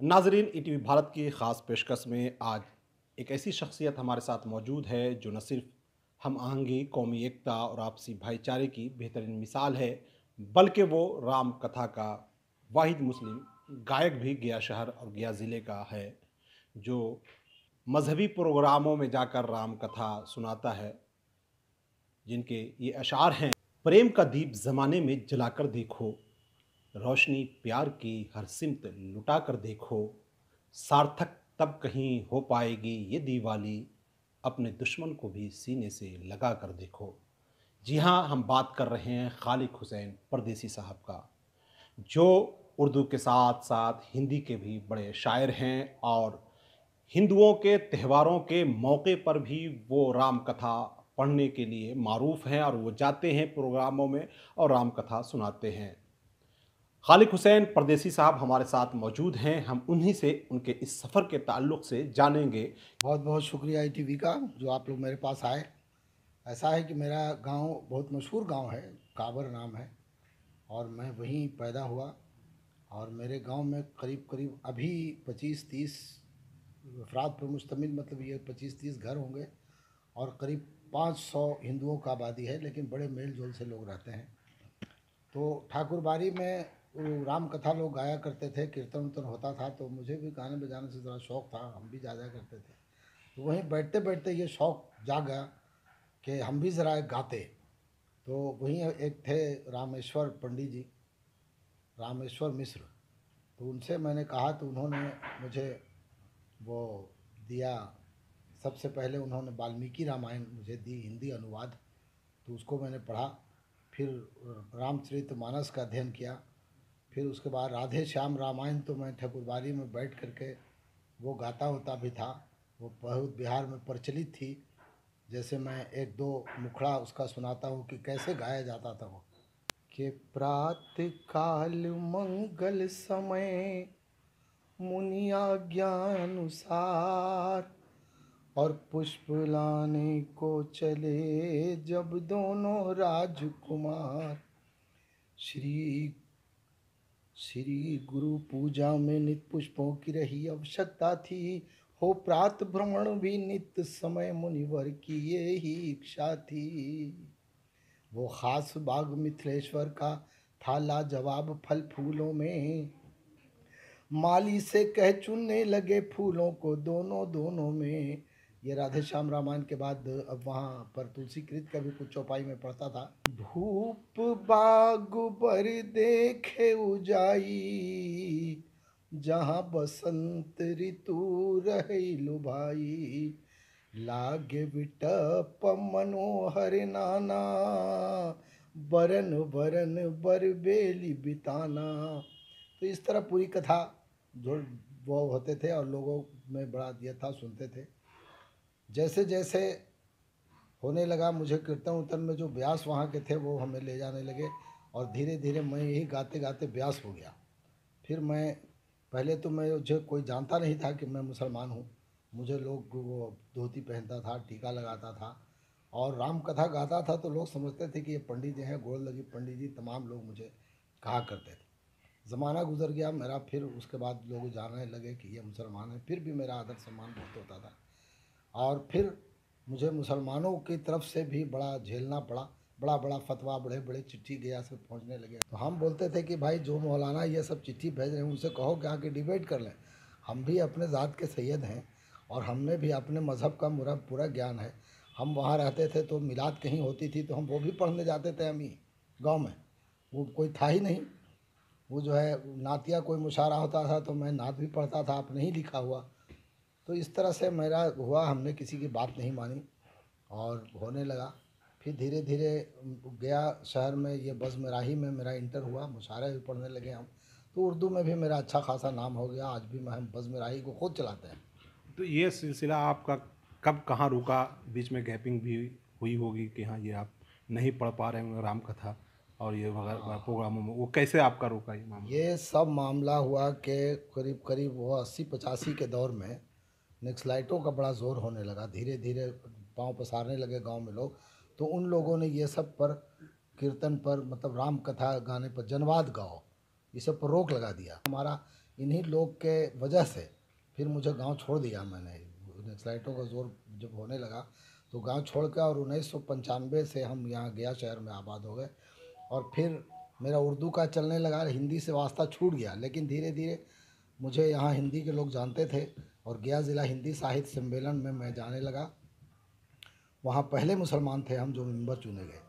नाजरीन, ईटीवी भारत की ख़ास पेशकश में आज एक ऐसी शख्सियत हमारे साथ मौजूद है जो न सिर्फ हम आहंगी, कौमी एकता और आपसी भाईचारे की बेहतरीन मिसाल है, बल्कि वो राम कथा का वाहिद मुस्लिम गायक भी गया शहर और गया ज़िले का है, जो मजहबी प्रोग्रामों में जाकर राम कथा सुनाता है। जिनके ये अशार हैं: प्रेम का दीप ज़माने में जलाकर देखो, रोशनी प्यार की हर सिमत लुटा कर देखो, सार्थक तब कहीं हो पाएगी ये दिवाली, अपने दुश्मन को भी सीने से लगा कर देखो। जी हाँ, हम बात कर रहे हैं खालिक हुसैन परदेसी साहब का, जो उर्दू के साथ साथ हिंदी के भी बड़े शायर हैं और हिंदुओं के त्योहारों के मौके पर भी वो राम कथा पढ़ने के लिए मारूफ़ हैं और वो जाते हैं प्रोग्रामों में और राम कथा सुनाते हैं। खालिक हुसैन परदेसी साहब हमारे साथ मौजूद हैं। हम उन्हीं से उनके इस सफ़र के ताल्लुक़ से जानेंगे। बहुत बहुत शुक्रिया ईटीवी का जो आप लोग मेरे पास आए। ऐसा है कि मेरा गांव बहुत मशहूर गांव है, काबर नाम है, और मैं वहीं पैदा हुआ। और मेरे गांव में करीब करीब अभी 25-30 अफराद पर मुश्तमिल, मतलब ये 25-30 घर होंगे और करीब 500 हिंदुओं का आबादी है, लेकिन बड़े मेल जोल से लोग रहते हैं। तो ठाकुरबाड़ी में वो राम कथा लोग गाया करते थे, कीर्तन उर्तन होता था, तो मुझे भी गाने बजाने से ज़रा शौक़ था, हम भी जाया करते थे। तो वहीं बैठते बैठते ये शौक़ जागा कि हम भी ज़रा एक गाते। तो वहीं एक थे रामेश्वर पंडित जी, रामेश्वर मिश्र, तो उनसे मैंने कहा तो उन्होंने मुझे वो दिया। सबसे पहले उन्होंने वाल्मीकि रामायण मुझे दी, हिंदी अनुवाद, तो उसको मैंने पढ़ा। फिर रामचरितमानस का अध्ययन किया। फिर उसके बाद राधे श्याम रामायण तो मैं ठाकुरबाड़ी में बैठ करके वो गाता होता भी था। वो बहुत बिहार में प्रचलित थी। जैसे मैं एक दो मुखड़ा उसका सुनाता हूँ कि कैसे गाया जाता था वो। कि प्रातः काल मंगल समय मुनि आज्ञानुसार, और पुष्प लाने को चले जब दोनों राजकुमार। श्री श्री गुरु पूजा में नित्य पुष्पों की रही आवश्यकता थी, हो प्रात भ्रमण भी नित्य समय मुनिवर की ये ही इच्छा थी। वो खास बाग मिथिलेश्वर का था लाजवाब फल फूलों में, माली से कह चुनने लगे फूलों को दोनों दोनों में। ये राधे श्याम रामायण के बाद अब वहाँ पर तुलसीकृत का भी कुछ चौपाई में पढ़ता था। धूप बाग बर देखे उजाई, जहाँ बसंत ऋतु रहे लुभाई। लागे बिटप मनोहर नाना, बरन बरन बर बेली बिताना। तो इस तरह पूरी कथा जो वो होते थे और लोगों में बड़ा दिया था, सुनते थे। जैसे जैसे होने लगा, मुझे कीर्तन उर्तन में जो ब्यास वहाँ के थे वो हमें ले जाने लगे, और धीरे धीरे मैं यही गाते गाते ब्यास हो गया। फिर मैं पहले तो मुझे कोई जानता नहीं था कि मैं मुसलमान हूँ। मुझे लोग वो धोती पहनता था, टीका लगाता था, और राम कथा गाता था, तो लोग समझते थे कि ये पंडित जी हैं, गोड़ लगी पंडित जी, तमाम लोग मुझे कहा करते थे। ज़माना गुजर गया मेरा, फिर उसके बाद लोग जानने लगे कि ये मुसलमान है, फिर भी मेरा आदर सम्मान बहुत होता था। और फिर मुझे मुसलमानों की तरफ से भी बड़ा झेलना पड़ा। बड़ा बड़ा फतवा, बड़े बड़े चिट्ठी गया से पहुंचने लगे। तो हम बोलते थे कि भाई जो मौलाना ये सब चिट्ठी भेज रहे हैं उनसे कहो कि आके डिबेट कर लें। हम भी अपने ज़ात के सैयद हैं और हमें भी अपने मज़हब का पूरा ज्ञान है। हम वहाँ रहते थे तो मिलाद कहीं होती थी तो हम वो भी पढ़ने जाते थे। हम ही गाँव में वो कोई था ही नहीं, वो जो है नातिया कोई मुशायरा होता था तो मैं नात भी पढ़ता था, अपने ही लिखा हुआ। तो इस तरह से मेरा हुआ, हमने किसी की बात नहीं मानी और होने लगा। फिर धीरे धीरे गया शहर में, ये बज़-ए-राही में मेरा इंटर हुआ, मुशायरे भी पढ़ने लगे हम। तो उर्दू में भी मेरा अच्छा खासा नाम हो गया। आज भी हम बज़-ए-राही को खुद चलाते हैं। तो ये सिलसिला आपका कब कहाँ रुका? बीच में गैपिंग भी हुई होगी कि हाँ, ये आप नहीं पढ़ पा रहे होंगे राम कथा और ये वगैरह प्रोग्रामों में, वो कैसे आपका रुका ये मामला? ये सब मामला हुआ कि करीब करीब वो 80-85 के दौर में नक्सलाइटों का बड़ा ज़ोर होने लगा। धीरे धीरे पाँव पसारने लगे गांव में लोग। तो उन लोगों ने ये सब पर, कीर्तन पर, मतलब राम कथा गाने पर, जनवाद गाओ, ये सब पर रोक लगा दिया। हमारा इन्हीं लोग के वजह से फिर मुझे गांव छोड़ दिया मैंने। नक्सलाइटों का जोर जब होने लगा तो गांव छोड़ के, और 1995 से हम यहाँ गया शहर में आबाद हो गए। और फिर मेरा उर्दू का चलने लगा, हिंदी से वास्ता छूट गया, लेकिन धीरे धीरे मुझे यहाँ हिंदी के लोग जानते थे और गया ज़िला हिंदी साहित्य सम्मेलन में मैं जाने लगा। वहाँ पहले मुसलमान थे हम जो मेंबर चुने गए,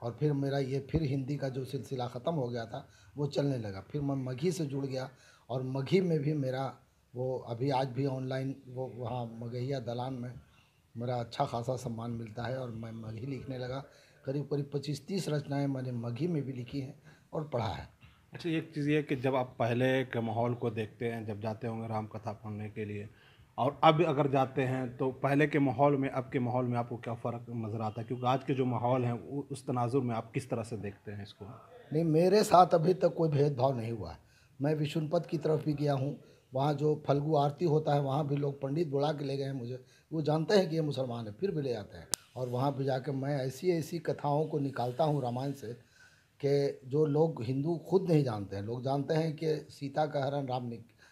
और फिर मेरा ये फिर हिंदी का जो सिलसिला ख़त्म हो गया था वो चलने लगा। फिर मैं मघी से जुड़ गया, और मघी में भी मेरा वो अभी आज भी ऑनलाइन वो वहाँ मगहिया दलान में मेरा अच्छा खासा सम्मान मिलता है, और मैं मगही लिखने लगा। करीब करीब 25-30 रचनाएं मैंने मगही में भी लिखी हैं और पढ़ा है। अच्छा, एक चीज़ ये कि जब आप पहले के माहौल को देखते हैं, जब जाते होंगे राम कथा पढ़ने के लिए, और अब अगर जाते हैं तो पहले के माहौल में अब के माहौल में आपको क्या फ़र्क नज़र आता है? क्योंकि आज के जो माहौल है उस तनाजुर में आप किस तरह से देखते हैं इसको? नहीं, मेरे साथ अभी तक कोई भेदभाव नहीं हुआ है। मैं विष्णुपद की तरफ भी गया हूँ, वहाँ जो फल्गु आरती होता है वहाँ भी लोग पंडित बुला के ले गए हैं मुझे। वो जानते हैं कि ये मुसलमान है फिर भी ले जाते हैं, और वहाँ भी जाकर मैं ऐसी ऐसी कथाओं को निकालता हूँ रामायण से कि जो लोग हिंदू खुद नहीं जानते हैं। लोग जानते हैं कि सीता का हरण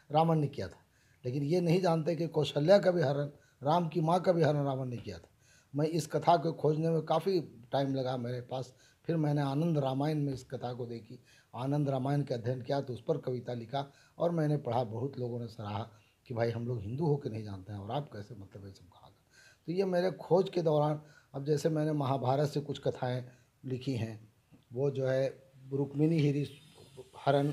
रावण ने किया था, लेकिन ये नहीं जानते कि कौशल्या का भी हरण, राम की माँ का भी हरण रावण ने किया था। मैं इस कथा को खोजने में काफ़ी टाइम लगा मेरे पास। फिर मैंने आनंद रामायण में इस कथा को देखी, आनंद रामायण का अध्ययन किया, तो उस पर कविता लिखा और मैंने पढ़ा। बहुत लोगों ने सराहा कि भाई हम लोग हिंदू होकर नहीं जानते हैं और आप कैसे मतलब ये सब कहा। तो ये मेरे खोज के दौरान, अब जैसे मैंने महाभारत से कुछ कथाएं लिखी हैं, वो जो है रुक्मिणी हरण,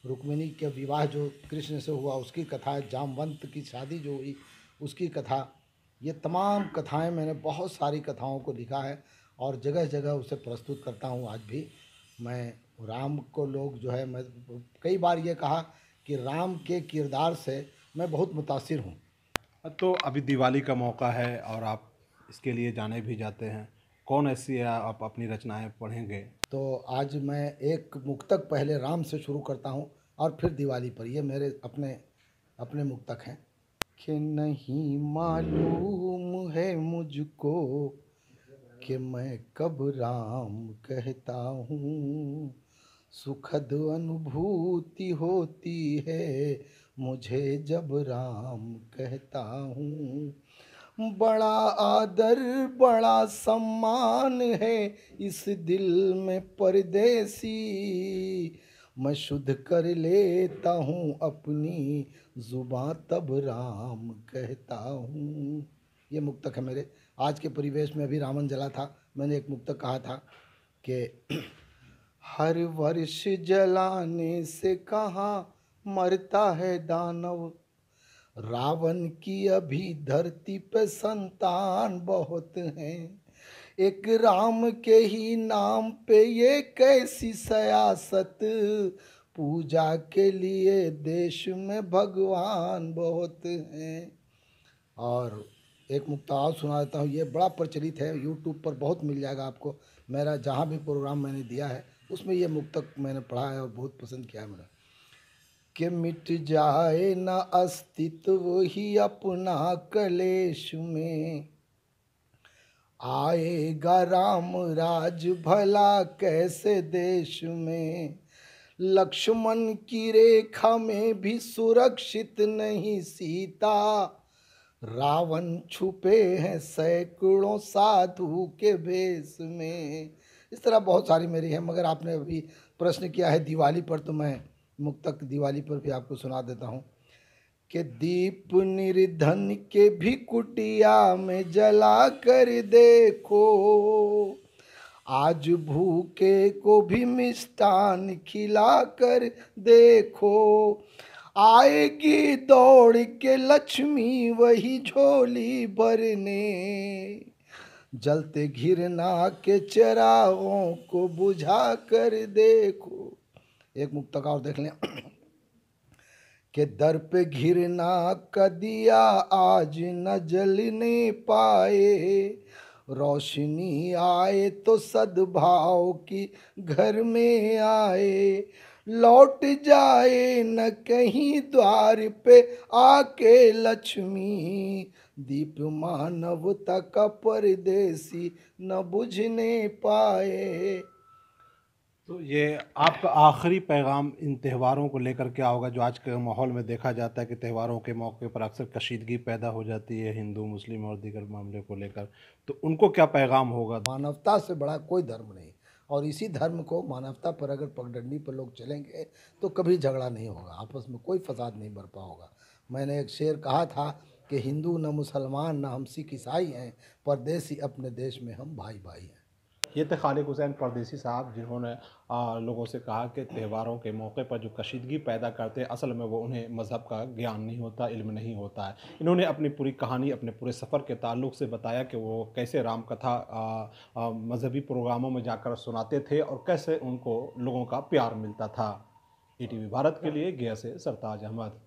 रुक्मिणी के विवाह जो कृष्ण से हुआ उसकी कथा, जामवंत की शादी जो हुई उसकी कथा, ये तमाम कथाएं मैंने बहुत सारी कथाओं को लिखा है और जगह जगह उसे प्रस्तुत करता हूँ। आज भी मैं राम को लोग जो है, मैं कई बार ये कहा कि राम के किरदार से मैं बहुत मुतासिर हूँ। तो अभी दिवाली का मौका है और आप इसके लिए जाने भी जाते हैं, कौन ऐसी है आप अपनी रचनाएं पढ़ेंगे? तो आज मैं एक मुक्तक पहले राम से शुरू करता हूँ और फिर दिवाली पर। ये मेरे अपने अपने मुक्तक हैं। कि नहीं मालूम है मुझको कि मैं कब राम कहता हूँ, सुखद अनुभूति होती है मुझे जब राम कहता हूँ। बड़ा आदर बड़ा सम्मान है इस दिल में परदेसी, मैं शुद्ध कर लेता हूँ अपनी जुबां तब राम कहता हूँ। ये मुक्तक है मेरे। आज के परिवेश में अभी रावण जला था, मैंने एक मुक्तक कहा था कि हर वर्ष जलाने से कहाँ मरता है दानव, रावण की अभी धरती पे संतान बहुत हैं, एक राम के ही नाम पे ये कैसी सियासत, पूजा के लिए देश में भगवान बहुत हैं। और एक मुक्ता और सुना देता हूँ, ये बड़ा प्रचलित है, यूट्यूब पर बहुत मिल जाएगा आपको। मेरा जहाँ भी प्रोग्राम मैंने दिया है उसमें ये मुक्तक मैंने पढ़ा है और बहुत पसंद किया है मेरा। कि मिट जाए न अस्तित्व ही अपना कलेश में, आएगा राम राज भला कैसे देश में, लक्ष्मण की रेखा में भी सुरक्षित नहीं सीता, रावण छुपे हैं सैकड़ों साधु के भेष में। इस तरह बहुत सारी मेरी है, मगर आपने अभी प्रश्न किया है दिवाली पर, तो मैं मुक्तक दिवाली पर भी आपको सुना देता हूँ। कि दीप निर्धन के भी कुटिया में जला कर देखो, आज भूखे को भी मिष्ठान खिला कर देखो, आएगी दौड़ के लक्ष्मी वही झोली भरने, जलते घिरना के चिरागों को बुझा कर देखो। एक मुक्तक और देख लें। कि दर पे घिरना का दिया आज न जलने पाए, रोशनी आए तो सद्भाव की घर में आए, लौट जाए न कहीं द्वार पे आके लक्ष्मी, दीप मानवता का परदेसी न बुझने पाए। तो ये आपका आखिरी पैगाम इन त्योहारों को लेकर क्या होगा, जो आज के माहौल में देखा जाता है कि त्योहारों के मौके पर अक्सर कशीदगी पैदा हो जाती है हिंदू, मुस्लिम और दीगर मामले को लेकर, तो उनको क्या पैगाम होगा? मानवता से बड़ा कोई धर्म नहीं, और इसी धर्म को मानवता पर अगर पगडंडी पर लोग चलेंगे तो कभी झगड़ा नहीं होगा, आपस में कोई फसाद नहीं बरपा होगा। मैंने एक शेर कहा था कि हिंदू न मुसलमान न हम सिख ईसाई हैं, परदेसी अपने देश में हम भाई भाई हैं। ये थे खालिद हुसैन परदेसी साहब, जिन्होंने लोगों से कहा कि त्योहारों के मौके पर जो कशीदगी पैदा करते हैं, असल में वो उन्हें मज़हब का ज्ञान नहीं होता, इल्म नहीं होता है। इन्होंने अपनी पूरी कहानी अपने पूरे सफ़र के ताल्लुक से बताया कि वो कैसे राम कथा मज़हबी प्रोग्रामों में जाकर सुनाते थे और कैसे उनको लोगों का प्यार मिलता था। ईटीवी भारत के लिए गया से सरताज अहमद।